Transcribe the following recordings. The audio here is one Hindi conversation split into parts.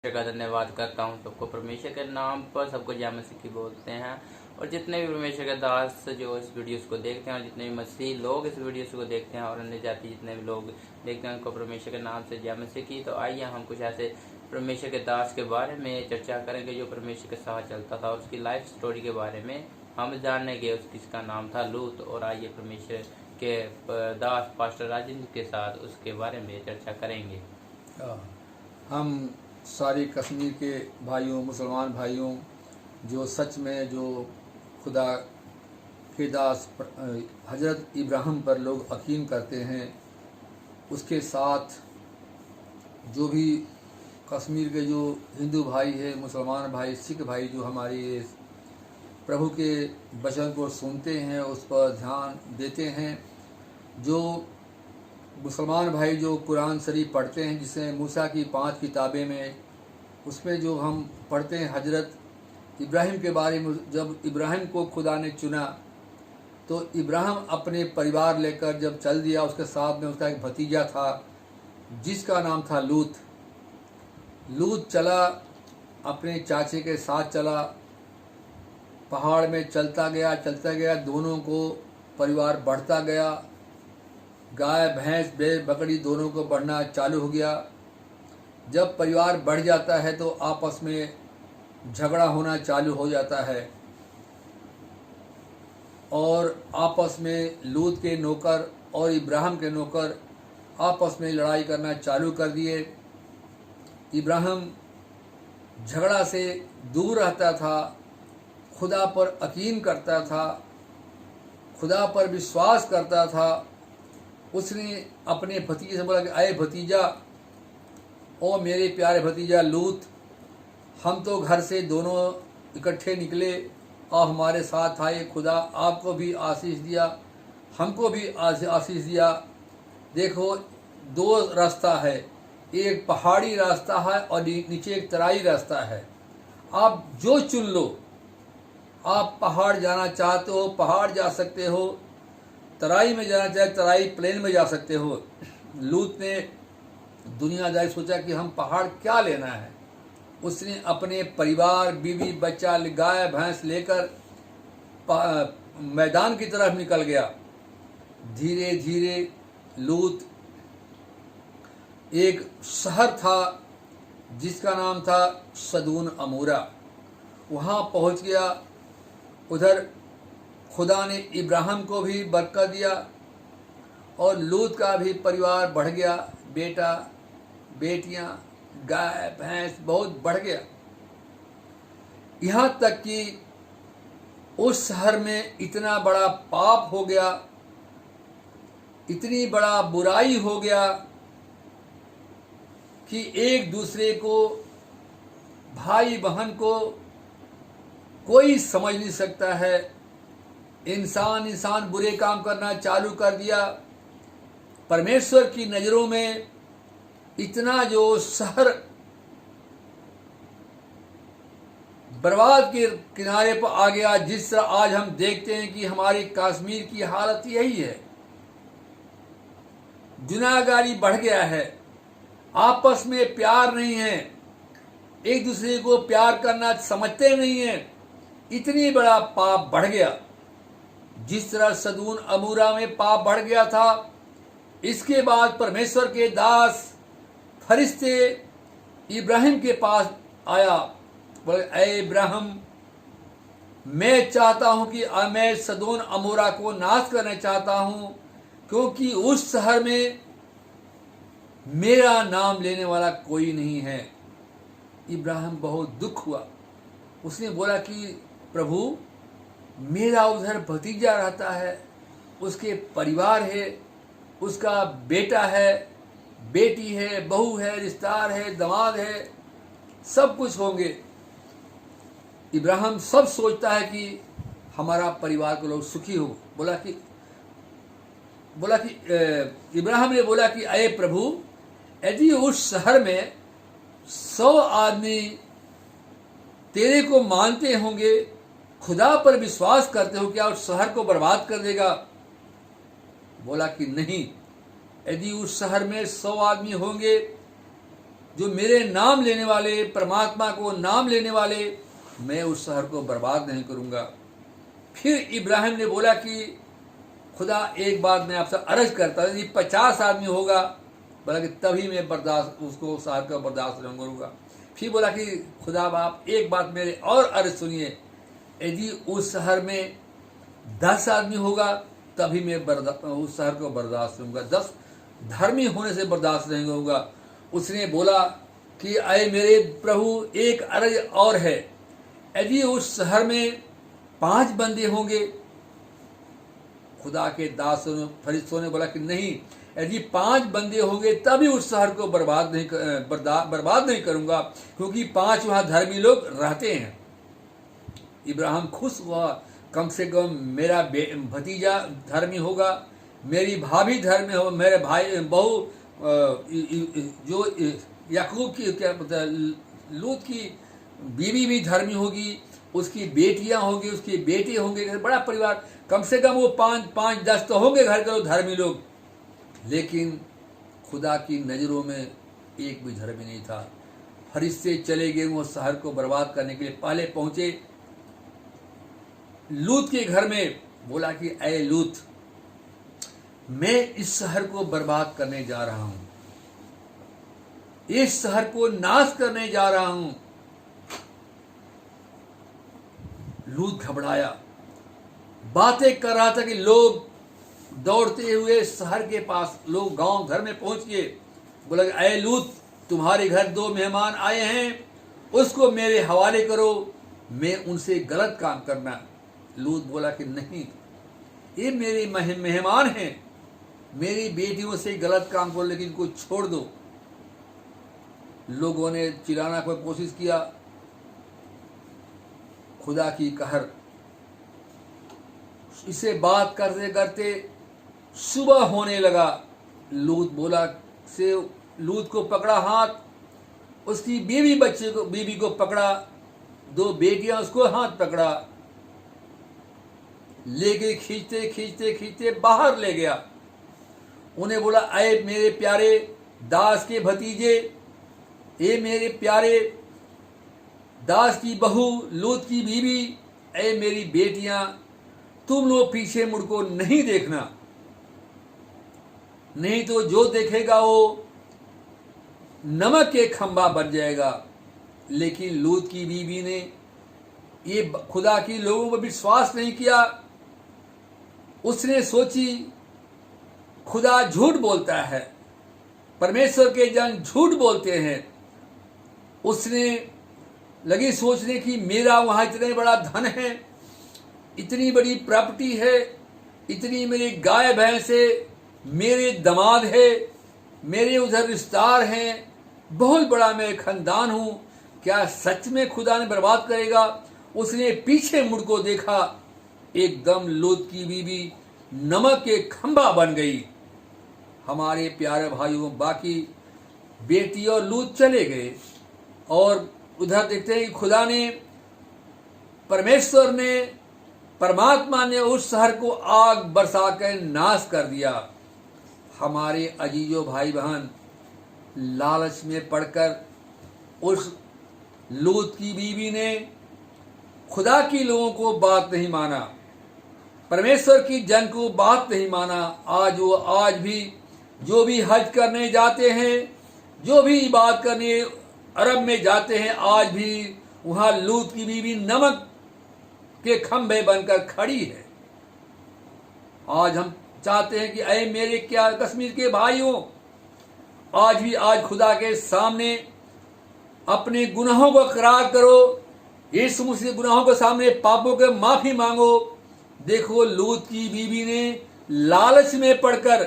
का धन्यवाद करता हूँ सबको। परमेश्वर के नाम पर सबको जय मसीह की बोलते हैं। और जितने भी परमेश्वर के दास जो इस वीडियोस को देखते हैं और जितने भी मसीह लोग इस वीडियोस को देखते हैं और अन्य जाति जितने भी लोग देखते हैं उनको परमेश्वर के नाम से जय मसीह की। तो आइए हम कुछ ऐसे परमेश्वर के दास के बारे में चर्चा करेंगे जो परमेश्वर के साथ चलता था और उसकी लाइफ स्टोरी के बारे में हम जानेंगे। जिसका नाम था लूत। और आइए परमेश्वर के दास पास्टर राजेंद्र के साथ उसके बारे में चर्चा करेंगे। हम सारे कश्मीर के भाइयों, मुसलमान भाइयों जो सच में जो खुदा के दास हज़रत इब्राहिम पर लोग यकीन करते हैं, उसके साथ जो भी कश्मीर के जो हिंदू भाई है, मुसलमान भाई, सिख भाई जो हमारे प्रभु के वचन को सुनते हैं, उस पर ध्यान देते हैं, जो मुसलमान भाई जो कुरान शरीफ पढ़ते हैं, जिसे मूसा की 5 किताबें में उसमें जो हम पढ़ते हैं हजरत इब्राहिम के बारे में, जब इब्राहिम को खुदा ने चुना तो इब्राहिम अपने परिवार लेकर जब चल दिया, उसके साथ में उसका एक भतीजा था जिसका नाम था लूत। लूत चला, अपने चाचे के साथ चला, पहाड़ में चलता गया, दोनों को परिवार बढ़ता गया, गाय भैंस भेड़ बकरी दोनों को बढ़ना चालू हो गया। जब परिवार बढ़ जाता है तो आपस में झगड़ा होना चालू हो जाता है और आपस में लूत के नौकर और इब्राहिम के नौकर आपस में लड़ाई करना चालू कर दिए। इब्राहिम झगड़ा से दूर रहता था, खुदा पर यकीन करता था, खुदा पर विश्वास करता था। उसने अपने भतीजे से बोला कि अरे भतीजा, ओ मेरे प्यारे भतीजा लूत, हम तो घर से दोनों इकट्ठे निकले और हमारे साथ आए, खुदा आपको भी आशीष दिया, हमको भी आशीष दिया। देखो 2 रास्ता है, एक पहाड़ी रास्ता है और नीचे एक तराई रास्ता है। आप जो चुन लो, आप पहाड़ जाना चाहते हो पहाड़ जा सकते हो, तराई में जाना चाहे तराई प्लेन में जा सकते हो। लूत ने दुनियादारी सोचा कि हम पहाड़ क्या लेना है। उसने अपने परिवार, बीवी बच्चा, गाय भैंस लेकर मैदान की तरफ निकल गया। धीरे धीरे लूत एक शहर था जिसका नाम था सदून अमूरा, वहाँ पहुँच गया। उधर खुदा ने इब्राहिम को भी बरकत दिया और लूत का भी परिवार बढ़ गया, बेटा बेटियां, गाय भैंस बहुत बढ़ गया। यहाँ तक कि उस शहर में इतना बड़ा पाप हो गया, इतनी बड़ा बुराई हो गया कि एक दूसरे को, भाई बहन को कोई समझ नहीं सकता है। इंसान बुरे काम करना चालू कर दिया। परमेश्वर की नज़रों में इतना जो शहर बर्बाद के किनारे पर आ गया, जिस तरह आज हम देखते हैं कि हमारी कश्मीर की हालत यही है। गुनाहगारी बढ़ गया है, आपस में प्यार नहीं है, एक दूसरे को प्यार करना समझते नहीं है, इतनी बड़ा पाप बढ़ गया। जिस तरह सदून अमूरा में पाप बढ़ गया था, इसके बाद परमेश्वर के दास फरिश्ते इब्राहिम के पास आया, बोले ऐ इब्राहिम, मैं चाहता हूं कि मैं सदून अमूरा को नाश करना चाहता हूं, क्योंकि उस शहर में मेरा नाम लेने वाला कोई नहीं है। इब्राहिम बहुत दुख हुआ। उसने बोला कि प्रभु, मेरा उधर भतीजा रहता है, उसके परिवार है, उसका बेटा है, बेटी है, बहू है, रिश्तेदार है, दामाद है, सब कुछ होंगे। इब्राहिम सब सोचता है कि हमारा परिवार को लोग सुखी हो। बोला कि इब्राहिम ने बोला कि अरे प्रभु, यदि उस शहर में 100 आदमी तेरे को मानते होंगे, खुदा पर विश्वास करते हो, क्या उस शहर को बर्बाद कर देगा? बोला कि नहीं, यदि उस शहर में 100 आदमी होंगे जो मेरे नाम लेने वाले, परमात्मा को नाम लेने वाले, मैं उस शहर को बर्बाद नहीं करूँगा। फिर इब्राहिम ने बोला कि खुदा एक बात मैं आपसे अर्ज करता हूँ, यदि 50 आदमी होगा, बोला कि तभी मैं बर्दाश्त उसको शहर का बर्दाश्त नहीं करूँगा। फिर बोला कि खुदा बाप एक बात मेरे और अर्ज सुनिए, यदि उस शहर में 10 आदमी होगा तभी मैं उस शहर को बर्दाश्त करूँगा, 10 धर्मी होने से बर्दाश्त नहीं होगा। उसने बोला कि अय मेरे प्रभु, एक अर्ज और है, यदि उस शहर में 5 बंदे होंगे। खुदा के दासों ने, फरिश्तों ने बोला कि नहीं, यदि 5 बंदे होंगे तभी उस शहर को बर्बाद नहीं करूंगा, क्योंकि 5 वहां धर्मी लोग रहते हैं। इब्राहिम खुश हुआ, कम से कम मेरा भतीजा धर्मी होगा, मेरी भाभी धर्मी हो, मेरे भाई बहू जो याकूब की क्या पता लूत की बीवी भी धर्मी होगी, उसकी बेटियां होंगी, उसके बेटे होंगे, बड़ा परिवार, कम से कम वो 5-10 तो होंगे घर के लोग धर्मी लोग। लेकिन खुदा की नज़रों में एक भी धर्मी नहीं था। फरिश्ते चले गए वो शहर को बर्बाद करने के लिए। पहले पहुंचे लूत के घर में, बोला कि ऐ लूत, मैं इस शहर को बर्बाद करने जा रहा हूं, इस शहर को नाश करने जा रहा हूं। लूत घबराया, बातें कर रहा था कि लोग दौड़ते हुए शहर के पास, लोग गांव घर में पहुंच गए। बोला कि ऐ लूत, तुम्हारे घर 2 मेहमान आए हैं, उसको मेरे हवाले करो, मैं उनसे गलत काम करना। लूत बोला कि नहीं, ये मेरे मेहमान हैं, मेरी बेटियों से गलत काम करो, लेकिन इनको छोड़ दो। लोगों ने चिल्लाना की कोशिश किया। खुदा की कहर, इसे बात करते करते सुबह होने लगा। लूत को पकड़ा हाथ, उसकी बीवी को पकड़ा, 2 बेटियां उसको हाथ पकड़ा, लेके खींचते खींचते खींचते बाहर ले गया। उन्हें बोला, ऐ मेरे प्यारे दास के भतीजे, ए मेरे प्यारे दास की बहू, लूत की बीवी, ऐ मेरी बेटियां, तुम लोग पीछे मुड़को नहीं देखना, नहीं तो जो देखेगा वो नमक के खंबा बन जाएगा। लेकिन लूत की बीवी ने ये खुदा की लोगों पर विश्वास नहीं किया। उसने सोची खुदा झूठ बोलता है, परमेश्वर के जन झूठ बोलते हैं। उसने लगी सोचने की मेरा वहां इतना बड़ा धन है, इतनी बड़ी प्रॉपर्टी है, इतनी मेरी गाय भैंस है, मेरे दामाद है, मेरे उधर रिश्तेदार हैं, बहुत बड़ा मैं खानदान हूं, क्या सच में खुदा ने बर्बाद करेगा? उसने पीछे मुड़ को देखा, एकदम लूत की बीवी नमक के खंबा बन गई। हमारे प्यारे भाइयों, बाकी बेटी और लूत चले गए और उधर देखते हैं कि खुदा ने, परमेश्वर ने, परमात्मा ने उस शहर को आग बरसा कर नाश कर दिया। हमारे अजीजों भाई बहन, लालच में पड़कर उस लूत की बीवी ने खुदा की लोगों को बात नहीं माना, परमेश्वर की जन को बात नहीं माना। आज भी जो भी हज करने जाते हैं, जो भी इबादत करने अरब में जाते हैं, आज भी वहां लूत की बीवी नमक के खंभे बनकर खड़ी है। आज हम चाहते हैं कि ऐ मेरे क्या कश्मीर के भाइयों, आज खुदा के सामने अपने गुनाहों को इकरार करो, यीशु मसीह के गुनाहों के सामने पापों के माफी मांगो। देखो, लूत की बीवी ने लालच में पड़कर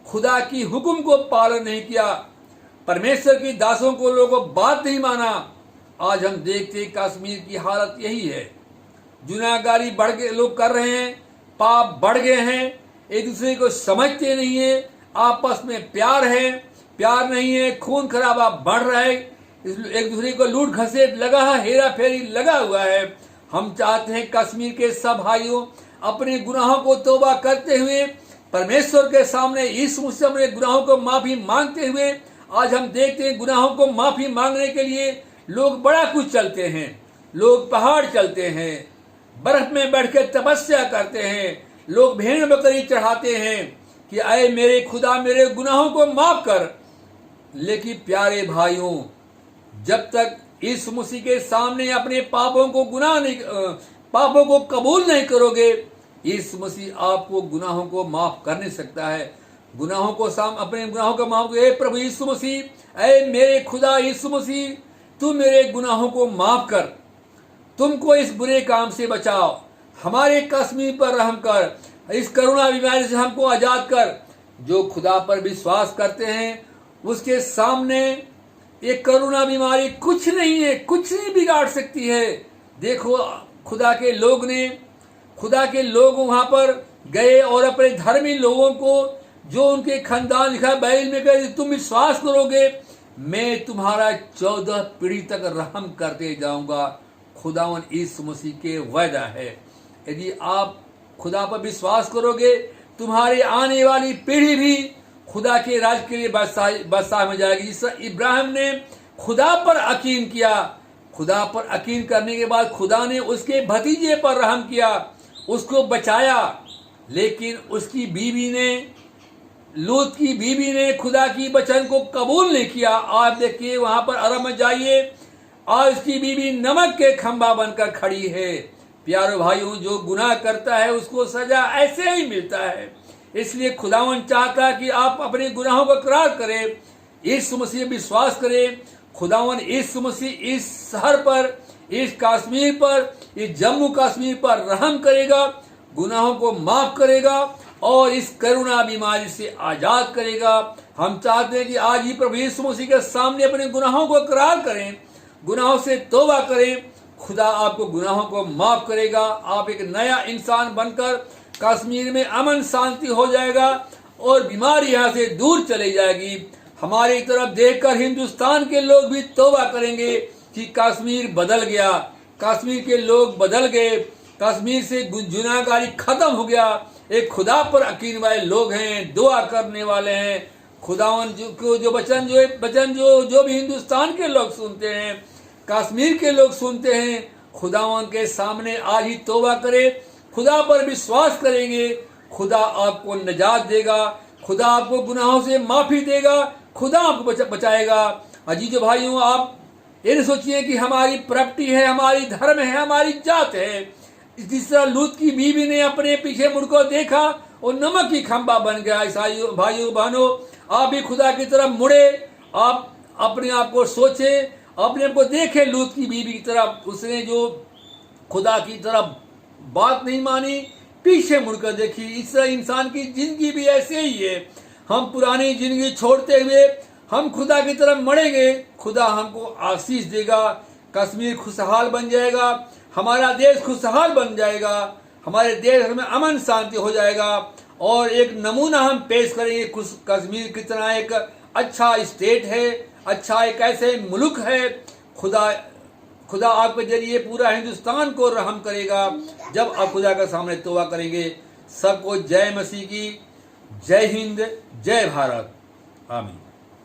खुदा की हुक्म को पालन नहीं किया, परमेश्वर की दासों को लोगों को बात नहीं माना। आज हम देखते कश्मीर की हालत यही है, गुनाहगारी बढ़ गए, लोग कर रहे हैं, पाप बढ़ गए हैं, एक दूसरे को समझते नहीं है, आपस में प्यार नहीं है, खून खराबा बढ़ रहा है, एक दूसरे को लूट घसेट लगा है, हेरा फेरी लगा हुआ है। हम चाहते हैं कश्मीर के सब भाइयों अपने गुनाहों को तौबा करते हुए परमेश्वर के सामने यीशु मसीह अपने गुनाहों को माफी मांगते हुए आज हम देखते हैं गुनाहों को माफी मांगने के लिए लोग बड़ा कुछ चलते हैं, लोग पहाड़ चलते हैं, बर्फ में बैठकर तपस्या करते हैं, लोग भेड़ बकरी चढ़ाते हैं कि आए मेरे खुदा मेरे गुनाहों को माफ कर। लेकिन प्यारे भाइयों, जब तक यीशु मसीह के सामने अपने पापों को कबूल नहीं करोगे, यीशु मसीह आपको गुनाहों को माफ कर नहीं सकता है। अपने गुनाहों को माफ कर, प्रभु यीशु मसीह, ऐ मेरे खुदा यीशु मसीह, तू मेरे गुनाहों को माफ कर, तुमको इस बुरे काम से बचाओ, हमारे कश्मीर पर रहम कर, इस करुणा बीमारी से हमको आजाद कर। जो खुदा पर विश्वास करते हैं उसके सामने ये करुणा बीमारी कुछ नहीं है, कुछ नहीं बिगाड़ सकती है। देखो खुदा के लोग वहां पर गए और अपने धर्मी लोगों को, जो उनके खानदान लिखा बाइबल में, कहे तुम विश्वास करोगे मैं तुम्हारा 14 पीढ़ी तक रहम करते जाऊंगा। खुदावन यीशु मसीह के वायदा है, यदि आप खुदा पर विश्वास करोगे तुम्हारी आने वाली पीढ़ी भी खुदा के राज के लिए बादशाह में जाएगी। जिस इब्राहिम ने खुदा पर यकीन किया, खुदा पर यकीन करने के बाद खुदा ने उसके भतीजे पर रहम किया, उसको बचाया। लेकिन उसकी बीवी ने, लूत की बीवी ने खुदा की वचन को कबूल नहीं किया। आप देखिए वहां पर अरब में जाइए, आज उसकी बीवी नमक के खंभा बनकर खड़ी है। प्यारे भाइयों, जो गुनाह करता है उसको सजा ऐसे ही मिलता है। इसलिए खुदावन चाहता है कि आप अपने गुनाहों को इकरार करें, यीशु मसीह विश्वास करें। खुदावन यीशु मसीह इस शहर पर, इस कश्मीर पर, इस जम्मू कश्मीर पर रहम करेगा, गुनाहों को माफ करेगा और इस करुणा बीमारी से आजाद करेगा। हम चाहते हैं कि आज ही प्रभु यीशु मसीह के सामने अपने गुनाहों को इकरार करें, गुनाहों से तौबा करें। खुदा आपको गुनाहों को माफ करेगा, आप एक नया इंसान बनकर कश्मीर में अमन शांति हो जाएगा और बीमारी यहाँ से दूर चली जाएगी। हमारी तरफ देखकर हिंदुस्तान के लोग भी तौबा करेंगे कि कश्मीर बदल गया, कश्मीर के लोग बदल गए, कश्मीर से गुनाहगारी खत्म हो गया। एक खुदा पर यकीन वाले लोग हैं, दुआ करने वाले हैं। खुदावन जो वचन जो भी हिंदुस्तान के लोग सुनते हैं, कश्मीर के लोग सुनते हैं, खुदावन के सामने आज ही तौबा करें, खुदा पर विश्वास करेंगे, खुदा आपको निजात देगा, खुदा आपको गुनाहों से माफी देगा, खुदा आपको बचाएगा। अजीज भाइयों, आप ये नहीं सोचिए कि हमारी प्रॉपर्टी है, हमारी धर्म है, हमारी जात है। जिस तरह लूत की बीवी ने अपने पीछे मुड़कर देखा और नमक की खंभा बन गया, ईसाइयों भाइयों बहनों, आप भी खुदा की तरफ मुड़े, आप अपने आप को सोचे, अपने आप को देखे लूत की बीवी की तरफ। उसने जो खुदा की तरफ बात नहीं मानी, पीछे मुड़कर देखी। इस तरह इंसान की जिंदगी भी ऐसे ही है। हम पुरानी जिंदगी छोड़ते हुए हम खुदा की तरफ मड़ेंगे, खुदा हमको आशीष देगा, कश्मीर खुशहाल बन जाएगा, हमारा देश खुशहाल बन जाएगा, हमारे देश में अमन शांति हो जाएगा। और एक नमूना हम पेश करेंगे, कश्मीर कितना एक अच्छा स्टेट है, अच्छा एक ऐसे मुल्क है। खुदा आपके जरिए पूरा हिंदुस्तान को रहम करेगा जब आप खुदा के सामने तौबा करेंगे। सबको जय मसीह की, जय हिंद, जय भारत, आमीन।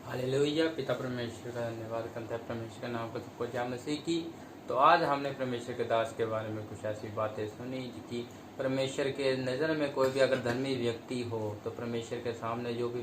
हालेलुया। पिता परमेश्वर का धन्यवाद करते हैं, परमेश्वर के नाम पर सबको जय मसीह की। तो आज हमने परमेश्वर के दास के बारे में कुछ ऐसी बातें सुनी कि परमेश्वर के नज़र में कोई भी अगर धर्मी व्यक्ति हो तो परमेश्वर के सामने जो भी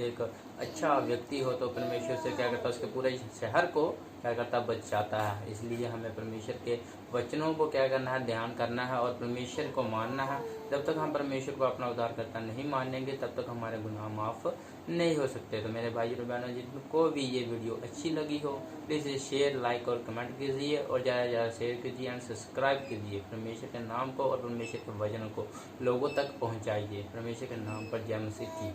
एक अच्छा व्यक्ति हो तो परमेश्वर से क्या करता है, उसके पूरे शहर को क्या करता बचाता है। इसलिए हमें परमेश्वर के वचनों को क्या करना है, ध्यान करना है और परमेश्वर को मानना है। जब तक हम परमेश्वर को अपना उद्धारकर्ता नहीं मानेंगे तब तक हमारे गुनाह माफ़ नहीं हो सकते। तो मेरे भाई और बहनों, जिनको भी ये वीडियो अच्छी लगी हो प्लीज़ शेयर, लाइक और कमेंट कीजिए और ज़्यादा से ज़्यादा शेयर कीजिए एंड सब्सक्राइब कीजिए। परमेश्वर के नाम को और परमेश्वर के वचनों को लोगों तक पहुँचाइए। परमेश्वर के नाम पर जय मसीह की।